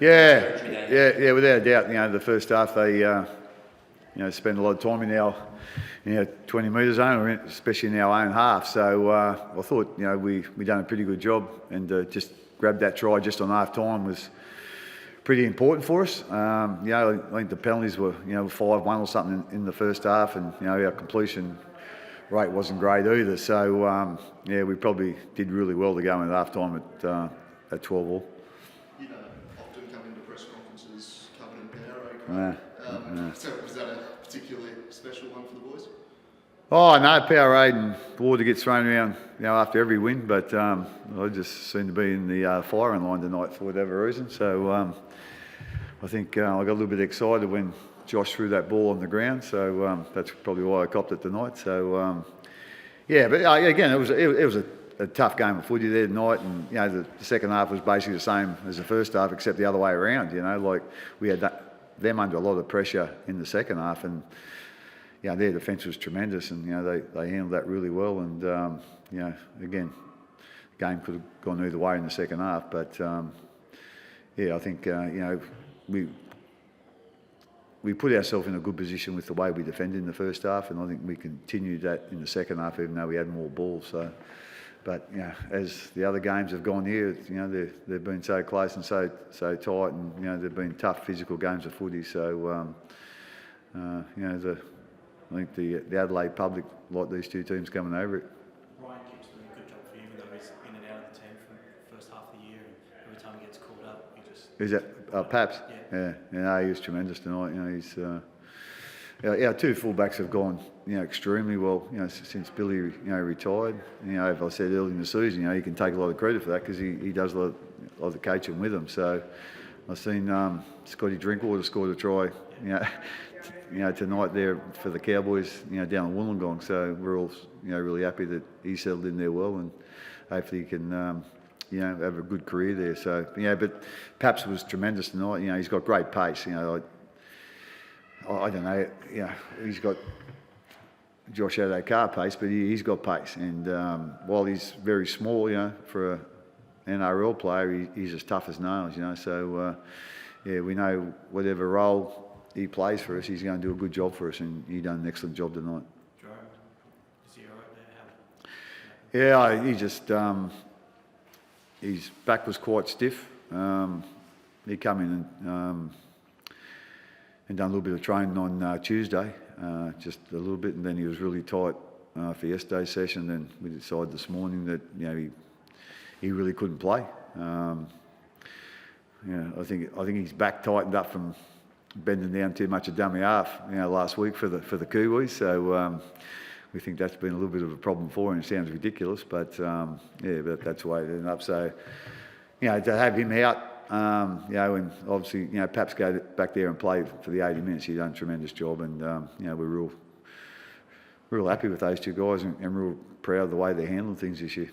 Yeah, without a doubt. The first half they, spend a lot of time in our 20 metre zone, especially in our own half. So I thought, we done a pretty good job, and just grabbed that try just on half time was pretty important for us. I think the penalties were 5-1 or something in the first half, and our completion rate wasn't great either. So we probably did really well to go in at half time at 12-all. You don't often come into press conferences covered in Powerade. So was that a particularly special one for the boys? Oh no, Powerade and water gets thrown around, after every win. But I just seem to be in the firing line tonight for whatever reason. So I think I got a little bit excited when Josh threw that ball on the ground. So that's probably why I copped it tonight. So but again, it was a tough game of footy there tonight, and the second half was basically the same as the first half, except the other way around. Like we had them under a lot of pressure in the second half, and their defence was tremendous, and they handled that really well. And again, the game could have gone either way in the second half, but I think we put ourselves in a good position with the way we defended in the first half, and I think we continued that in the second half, even though we had more balls. So, but as the other games have gone here, they've been so close and so tight, and they've been tough physical games of footy. So, I think the Adelaide public like these two teams coming over it. Ryan keeps doing a good job for you, even though he's in and out of the team for the first half of the year, and every time he gets called up, he just... Is that Paps? Yeah. He was tremendous tonight. He's our two fullbacks have gone extremely well since Billy retired. As I said early in the season, he can take a lot of credit for that because he does a lot of the coaching with them. So I've seen Scotty Drinkwater scored a try tonight there for the Cowboys down in Wollongong. So we're all really happy that he settled in there well, and hopefully he can have a good career there. So but Paps was tremendous tonight. He's got great pace. I don't know. He's got Josh had that car pace, but he's got pace. And while he's very small, for an NRL player, he's as tough as nails. So we know whatever role he plays for us, he's going to do a good job for us, and he done an excellent job tonight. Jerome, is he all right there? Yeah, he just his back was quite stiff. He come in and done a little bit of training on Tuesday, just a little bit, and then he was really tight for yesterday's session. Then we decided this morning that he really couldn't play. I think his back tightened up from bending down too much a dummy half last week for the Kiwis. So we think that's been a little bit of a problem for him. It sounds ridiculous, but but that's the way it ended up. So to have him out. And obviously, Paps go back there and play for the 80 minutes. He's done a tremendous job, and we're real happy with those two guys, and real proud of the way they're handling things this year.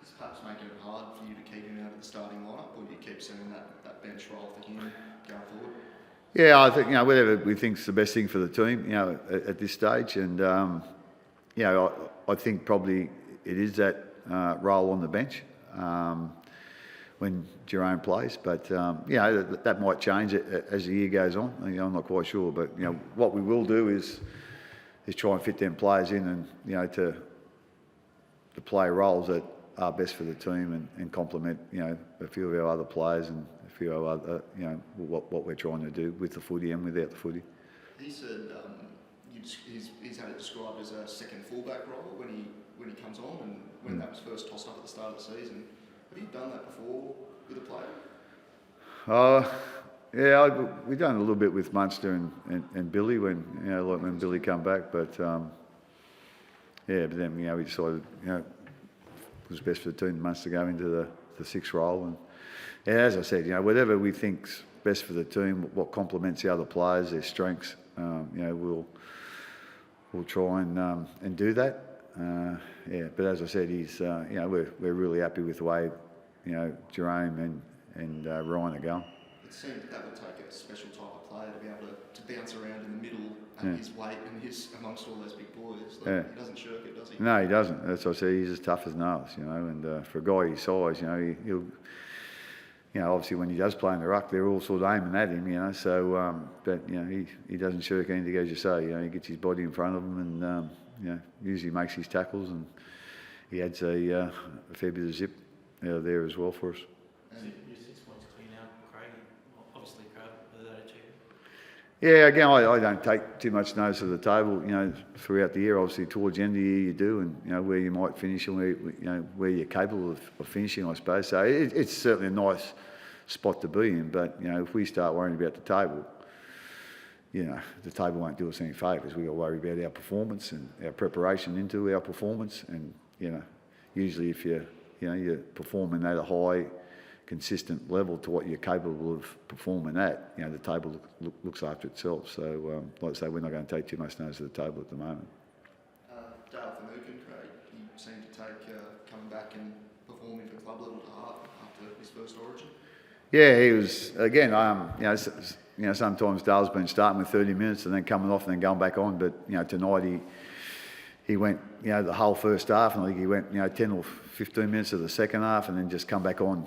Does Paps make it hard for you to keep him out of the starting lineup, or do you keep seeing that bench role for him going forward? Yeah, I think whatever we think's the best thing for the team, at this stage, and I think probably it is that role on the bench. When Jerome plays, but that might change as the year goes on. I'm not quite sure, but what we will do is try and fit them players in, and to play roles that are best for the team, and complement a few of our other players and a few of our other what we're trying to do with the footy and without the footy. He said he's had it described as a second fullback role when he comes on, and when that was first tossed up at the start of the season. Have you done that before with a player? We've done a little bit with Munster and Billy when when Billy come back, but but then we decided it was best for the team Munster go into the sixth role, and as I said, whatever we think's best for the team, what complements the other players, their strengths, we'll try and do that. But as I said, he's we're really happy with the way Jerome and Ryan are going. It seemed that would take a special type of player to be able to bounce around in the middle at his weight and his amongst all those big boys. He doesn't shirk it, does he? No, he doesn't. That's what I said. He's as tough as nails, and for a guy his size, he'll you know, obviously when he does play in the ruck, they're all sort of aiming at him, you know. So, but you know, he doesn't shirk anything, as you say. You know, he gets his body in front of him, and you know, usually makes his tackles, and he adds a fair bit of zip out of there as well for us. You're 6 points clear now, Craig. Obviously proud of that achievement. Yeah, again, I don't take too much notice of the table, you know, throughout the year. Obviously, towards the end of the year you do, and you know where you might finish and where you're capable of finishing, I suppose. So it's certainly a nice spot to be in. But you know, if we start worrying about the table, you know, the table won't do us any favours. We've got to worry about our performance and our preparation into our performance. And you know, usually if you're performing at a high, consistent level to what you're capable of performing at, you know, the table looks after itself. So, like I say, we're not going to take too much notice of the table at the moment. Dale Finucane, Craig, he seemed to take coming back and performing for club level to heart after his first Origin. Yeah, he was again. You know, sometimes Dale's been starting with 30 minutes and then coming off and then going back on. But you know, tonight he went, you know, the whole first half, and I think he went, you know, 10 or 15 minutes of the second half, and then just come back on.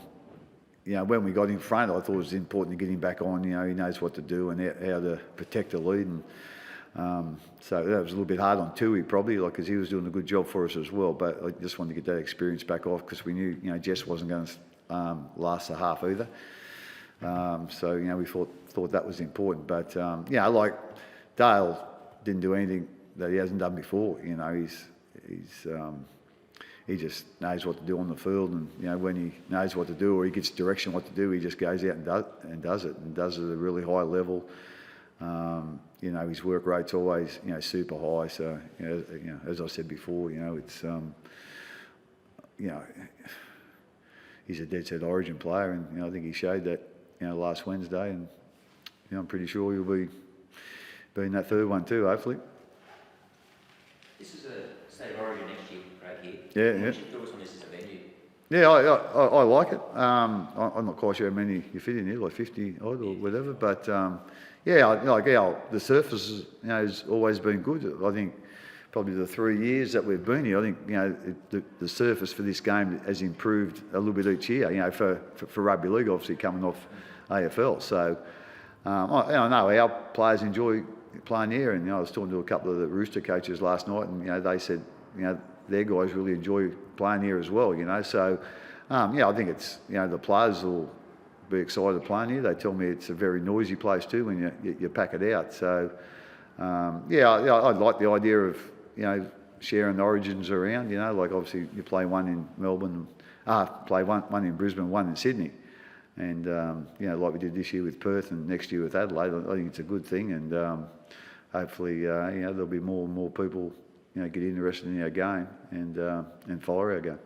You know, when we got in front, I thought it was important to get him back on. You know, he knows what to do and how to protect the lead, and so that was a little bit hard on Tui probably, like, because he was doing a good job for us as well. But I just wanted to get that experience back off because we knew, you know, Jess wasn't going to last the half either. So you know, we thought that was important. But yeah, like Dale didn't do anything that he hasn't done before. You know, he just knows what to do on the field, and you know, when he knows what to do or he gets direction what to do, he just goes out and does it at a really high level. You know, his work rate's always, you know, super high. So you know, as I said before, you know, it's you know, he's a dead set Origin player, and you know, I think he showed that, you know, last Wednesday, and you know, I'm pretty sure he'll be in that third one too, hopefully. This is a state of origin next year, right here. Yeah. What's your thoughts on this as a venue? Yeah, I like it. I'm not quite sure how many you fit in here, like 50 odd or whatever. But yeah, the surface, you know, has always been good. I think probably the 3 years that we've been here, I think, you know, the surface for this game has improved a little bit each year. You know, for rugby league, obviously coming off AFL. So I know our players enjoy playing here, and you know, I was talking to a couple of the Rooster coaches last night, and you know, they said, you know, their guys really enjoy playing here as well. You know, so yeah, I think it's, you know, the players will be excited playing here. They tell me it's a very noisy place too when you pack it out. So yeah, I like the idea of, you know, sharing the Origins around. You know, like obviously you play one in Melbourne, play one in Brisbane, one in Sydney. And, you know, like we did this year with Perth and next year with Adelaide, I think it's a good thing. And hopefully, you know, there'll be more and more people, you know, get interested in our game and follow our game.